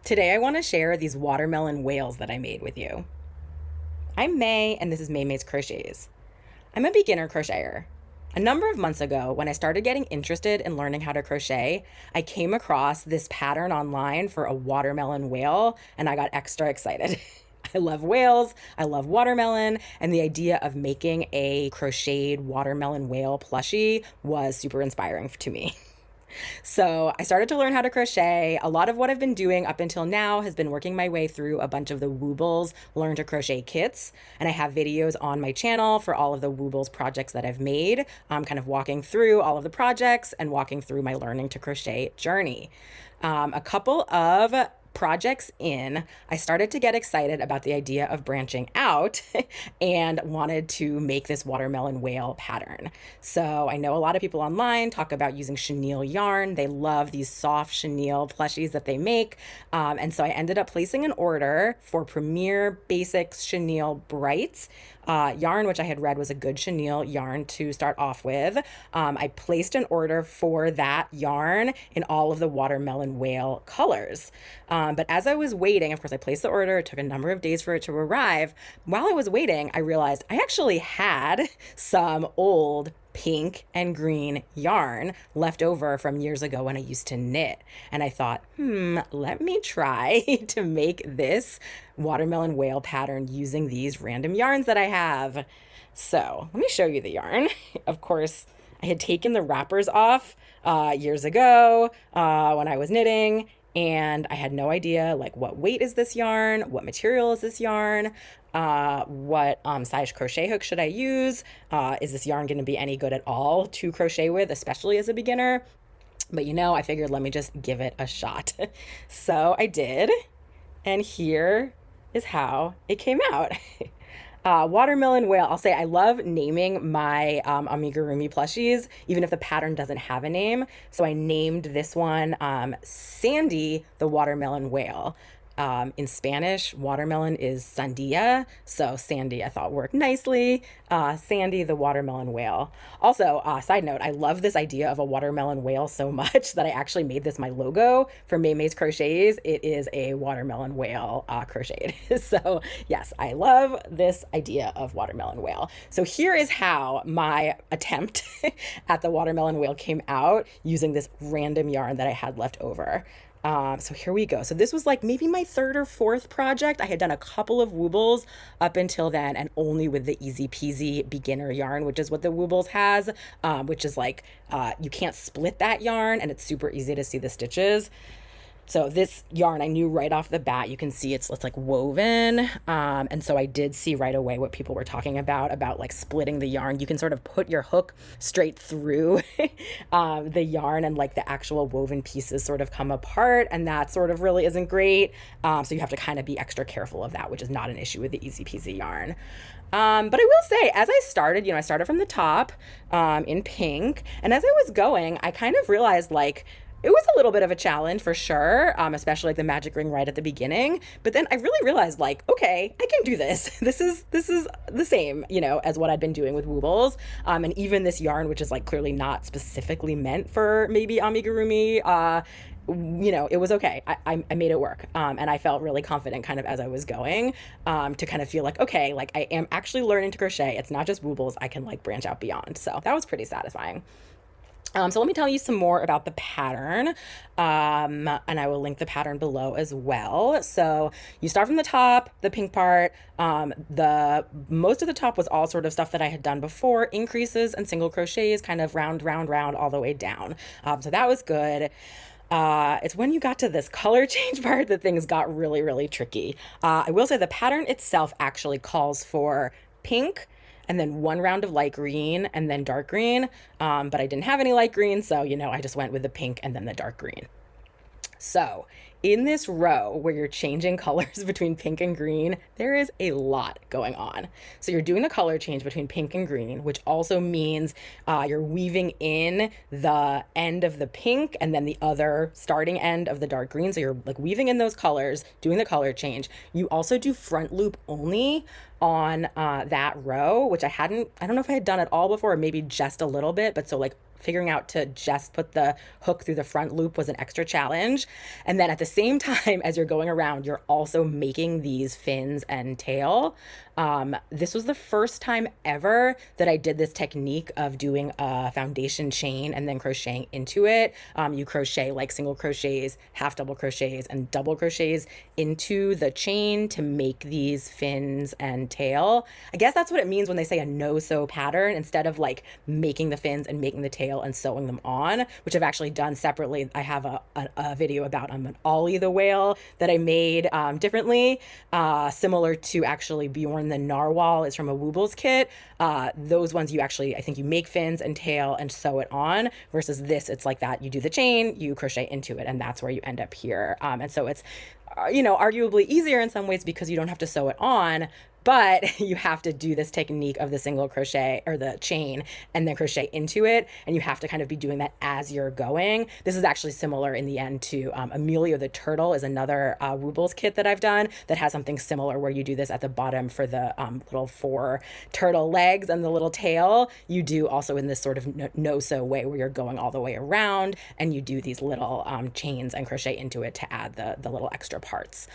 Today I want to share these watermelon whales that I made with you. I'm May and this is May's Crochets. I'm a beginner crocheter. A number of months ago, when I started getting interested in learning how to crochet, I came across this pattern online for a watermelon whale and I got extra excited. I love whales, I love watermelon, and the idea of making a crocheted watermelon whale plushie was super inspiring to me. So I started to learn how to crochet. A lot of what I've been doing up until now has been working my way through a bunch of the Woobles Learn to Crochet kits. And I have videos on my channel for all of the Woobles projects that I've made. I'm kind of walking through all of the projects and walking through my learning to crochet journey. A couple of projects in, I started to get excited about the idea of branching out and wanted to make this watermelon whale pattern. So I know a lot of people online talk about using chenille yarn. They love these soft chenille plushies that they make. And so I ended up placing an order for Premier Basix Chenille Brights yarn, which I had read was a good chenille yarn to start off with. I placed an order for that yarn in all of the watermelon whale colors. But as I was waiting, of course, I placed the order. It took a number of days for it to arrive. While I was waiting, I realized I actually had some old pink and green yarn left over from years ago when I used to knit. And I thought, let me try to make this watermelon whale pattern using these random yarns that I have. So let me show you the yarn. Of course, I had taken the wrappers off years ago when I was knitting, and I had no idea like what weight is this yarn, what material is this yarn, what size crochet hook should I use, is this yarn going to be any good at all to crochet with, especially as a beginner. But I figured let me just give it a shot. So I did, and here is how it came out. Watermelon whale, I'll say I love naming my Amigurumi plushies, even if the pattern doesn't have a name. So I named this one Sandy the watermelon whale. In Spanish, watermelon is sandia, so Sandy I thought worked nicely. Sandy the watermelon whale. Also, side note, I love this idea of a watermelon whale so much that I actually made this my logo for May's Crochets. It is a watermelon whale crocheted. So yes, I love this idea of watermelon whale. So here is how my attempt at the watermelon whale came out using this random yarn that I had left over. So here we go. So this was like maybe my third or fourth project. I had done a couple of Woobles up until then, and only with the easy peasy beginner yarn, which is what the Woobles has, which is like, you can't split that yarn and it's super easy to see the stitches. So this yarn, I knew right off the bat, you can see it's like woven. And so I did see right away what people were talking about like splitting the yarn. You can sort of put your hook straight through the yarn and like the actual woven pieces sort of come apart. And that sort of really isn't great. So you have to kind of be extra careful of that, which is not an issue with the easy peasy yarn. But I will say, as I started, I started from the top in pink. And as I was going, I kind of realized like, it was a little bit of a challenge for sure, especially like the magic ring right at the beginning. But then I really realized like, okay, I can do this. This is the same, as what I'd been doing with Woobles. And even this yarn, which is like clearly not specifically meant for maybe amigurumi, it was okay. I made it work. And I felt really confident kind of as I was going, to kind of feel like, okay, like I am actually learning to crochet. It's not just Woobles. I can like branch out beyond. So that was pretty satisfying. So let me tell you some more about the pattern, and I will link the pattern below as well. So you start from the top, the pink part. The most of the top was all sort of stuff that I had done before, increases and single crochets, kind of round, all the way down. So that was good. It's when you got to this color change part that things got really, really tricky. I will say the pattern itself actually calls for pink, and then one round of light green and then dark green. But I didn't have any light green, so, I just went with the pink and then the dark green. So in this row where you're changing colors between pink and green, there is a lot going on. So you're doing the color change between pink and green, which also means you're weaving in the end of the pink and then the other starting end of the dark green. So you're like weaving in those colors, doing the color change. You also do front loop only on that row, which I don't know if I had done it all before, or maybe just a little bit, but so like figuring out to just put the hook through the front loop was an extra challenge. And then at the same time as you're going around, you're also making these fins and tail. This was the first time ever that I did this technique of doing a foundation chain and then crocheting into it. You crochet like single crochets, half double crochets, and double crochets into the chain to make these fins and tail. I guess that's what it means when they say a no-sew pattern, instead of like making the fins and making the tail and sewing them on, which I've actually done separately. I have a video about an Ollie the whale that I made differently, similar to actually Bjorn the Narwhal is from a Woobles kit. Those ones you actually, I think you make fins and tail and sew it on, versus this, it's like that. You do the chain, you crochet into it, and that's where you end up here. And so it's, arguably easier in some ways because you don't have to sew it on, but you have to do this technique of the single crochet or the chain and then crochet into it. And you have to kind of be doing that as you're going. This is actually similar in the end to Emilio the Turtle is another Woobles kit that I've done that has something similar where you do this at the bottom for the little 4 turtle legs and the little tail. You do also in this sort of no-sew way where you're going all the way around and you do these little chains and crochet into it to add the little extra parts.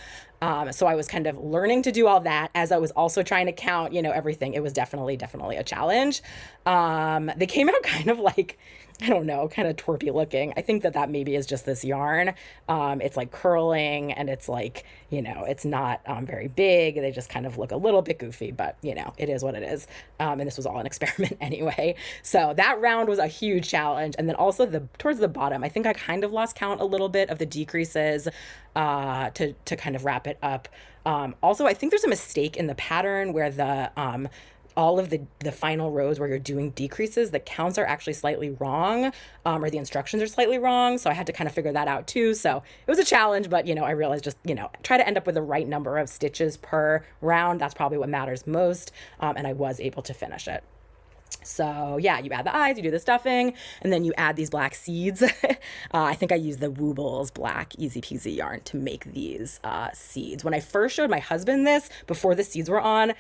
So I was kind of learning to do all that as I was also trying to count, everything. It was definitely a challenge. They came out kind of like, I don't know, kind of twerpy looking. I think that maybe is just this yarn. It's like curling and it's like, it's not very big. They just kind of look a little bit goofy, but it is what it is. And this was all an experiment anyway. So that round was a huge challenge. And then also towards the bottom, I think I kind of lost count a little bit of the decreases to kind of wrap it up. Also, I think there's a mistake in the pattern where all of the final rows where you're doing decreases, the counts are actually slightly wrong, or the instructions are slightly wrong. So I had to kind of figure that out too. So it was a challenge, but I realized just, try to end up with the right number of stitches per round. That's probably what matters most. And I was able to finish it. So yeah, you add the eyes, you do the stuffing, and then you add these black seeds. I think I used the Woobles black Easy Peasy yarn to make these seeds. When I first showed my husband this, before the seeds were on,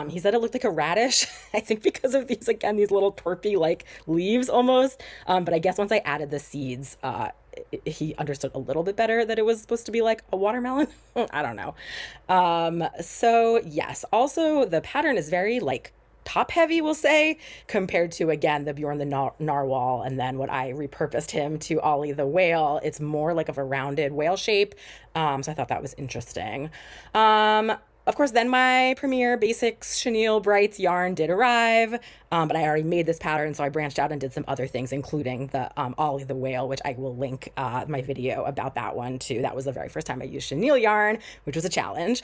he said it looked like a radish. I think because of these little twerpy like leaves almost. But I guess once I added the seeds, he understood a little bit better that it was supposed to be like a watermelon. I don't know. So yes, also the pattern is very like top heavy, we'll say, compared to, again, the Bjorn the Narwhal, and then what I repurposed him to Ollie the whale. It's more like of a rounded whale shape. So I thought that was interesting. Of course, then my premier Basix Chenille Brights yarn did arrive, but I already made this pattern, so I branched out and did some other things, including the Ollie the whale, which I will link my video about that one too. That was the very first time I used chenille yarn, which was a challenge.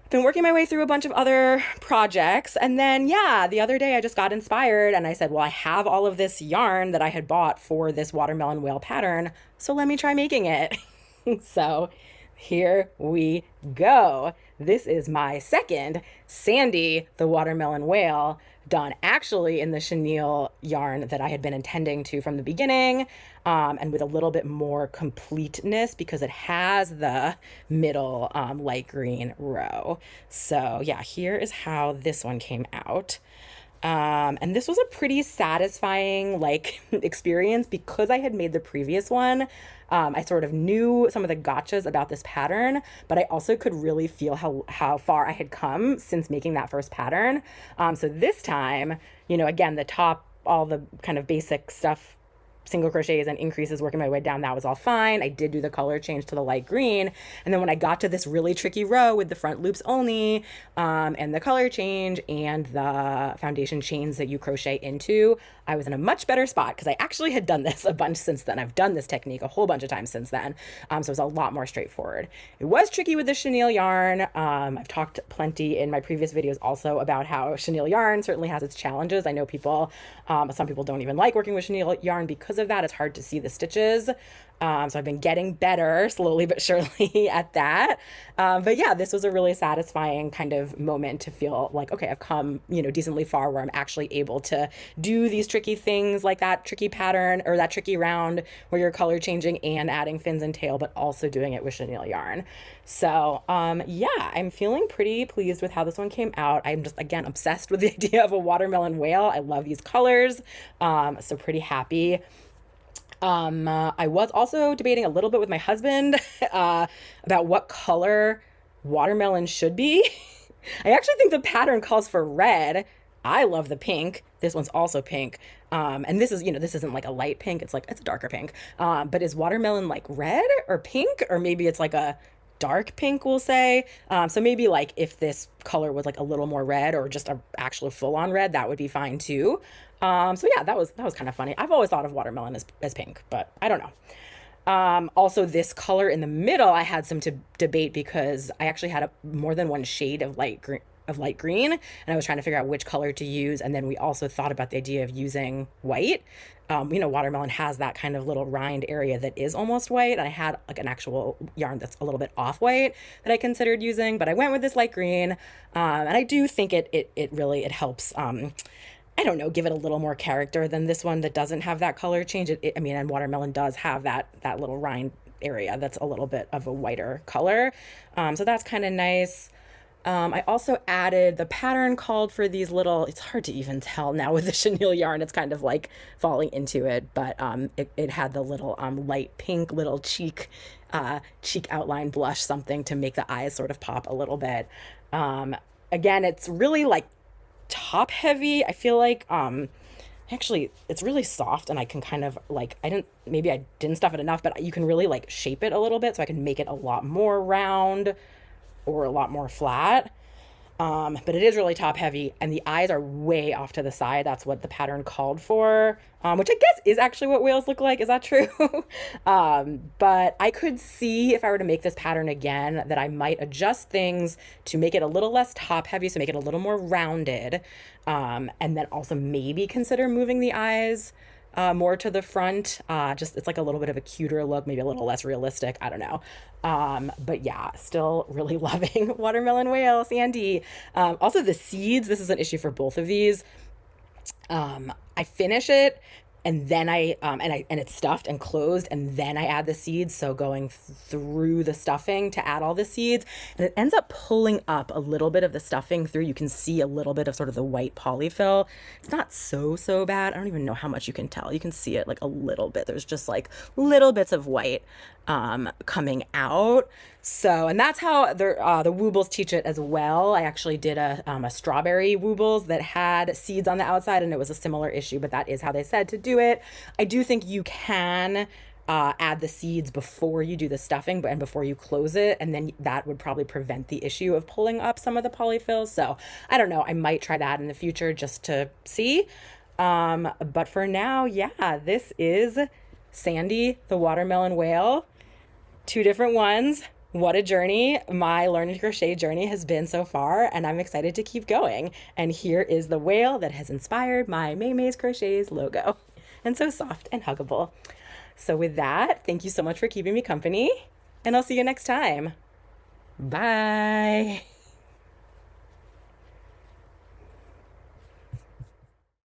Been working my way through a bunch of other projects, and then the other day I just got inspired and I said, well, I have all of this yarn that I had bought for this watermelon whale pattern, so let me try making it. So here we go. This is my second Sandy the watermelon whale, done actually in the chenille yarn that I had been intending to from the beginning, and with a little bit more completeness because it has the middle light green row. So yeah, here is how this one came out. And this was a pretty satisfying experience because I had made the previous one. I sort of knew some of the gotchas about this pattern, but I also could really feel how far I had come since making that first pattern. So this time, again, the top, all the kind of basic stuff, single crochets and increases, working my way down, that was all fine. I did do the color change to the light green. And then when I got to this really tricky row with the front loops only, and the color change and the foundation chains that you crochet into, I was in a much better spot because I actually had done this a bunch since then. I've done this technique a whole bunch of times since then. So it was a lot more straightforward. It was tricky with the chenille yarn. I've talked plenty in my previous videos also about how chenille yarn certainly has its challenges. I know some people don't even like working with chenille yarn because of that. It's hard to see the stitches. So I've been getting better slowly but surely at that. But yeah, this was a really satisfying kind of moment to feel like, okay, I've come, decently far where I'm actually able to do these tricky things like that tricky pattern or that tricky round where you're color changing and adding fins and tail, but also doing it with chenille yarn. So yeah, I'm feeling pretty pleased with how this one came out. I'm just, again, obsessed with the idea of a watermelon whale. I love these colors. So pretty happy. I was also debating a little bit with my husband about what color watermelon should be. I actually think the pattern calls for red. I love the pink. This one's also pink. And this is, this isn't like a light pink. It's a darker pink. But is watermelon like red or pink? Or maybe it's like a dark pink, we'll say. So maybe like if this color was like a little more red or just a actual full on red, that would be fine too. So yeah, that was kind of funny. I've always thought of watermelon as pink, but I don't know. Also, this color in the middle, I had some to debate because I actually had more than one shade of light green, and I was trying to figure out which color to use. And then we also thought about the idea of using white. Watermelon has that kind of little rind area that is almost white, and I had like an actual yarn that's a little bit off white that I considered using, but I went with this light green, and I do think it really helps. I don't know, give it a little more character than this one that doesn't have that color change. And watermelon does have that little rind area that's a little bit of a whiter color. So that's kind of nice. I also added the pattern called for these little, it's hard to even tell now with the chenille yarn, it's kind of like falling into it, but it had the little light pink little cheek outline blush, something to make the eyes sort of pop a little bit. Again, it's really like top heavy. I feel like actually it's really soft, and I can kind of like, maybe I didn't stuff it enough, but you can really like shape it a little bit, so I can make it a lot more round or a lot more flat. But it is really top heavy, and the eyes are way off to the side. That's what the pattern called for, which I guess is actually what whales look like. Is that true? But I could see, if I were to make this pattern again, that I might adjust things to make it a little less top heavy, so make it a little more rounded, and then also maybe consider moving the eyes more to the front. It's like a little bit of a cuter look, maybe a little less realistic. I don't know. But yeah, still really loving Watermelon Whale, Sandy. Also the seeds, this is an issue for both of these. I finish it, and then and it's stuffed and closed, and then I add the seeds. So going through the stuffing to add all the seeds, and it ends up pulling up a little bit of the stuffing through. You can see a little bit of sort of the white polyfill. It's not so bad. I don't even know how much you can tell. You can see it like a little bit. There's just like little bits of white coming out. So, and that's how the Woobles teach it as well. I actually did a strawberry Woobles that had seeds on the outside, and it was a similar issue, but that is how they said to do it. I do think you can add the seeds before you do the stuffing, and before you close it, and then that would probably prevent the issue of pulling up some of the polyfills. So I don't know, I might try that in the future just to see. But for now, yeah, this is Sandy the Watermelon Whale. 2 different ones. What a journey my learn to crochet journey has been so far, and I'm excited to keep going. And here is the whale that has inspired my May's Crochets logo. And so soft and huggable. So with that, thank you so much for keeping me company, and I'll see you next time. Bye.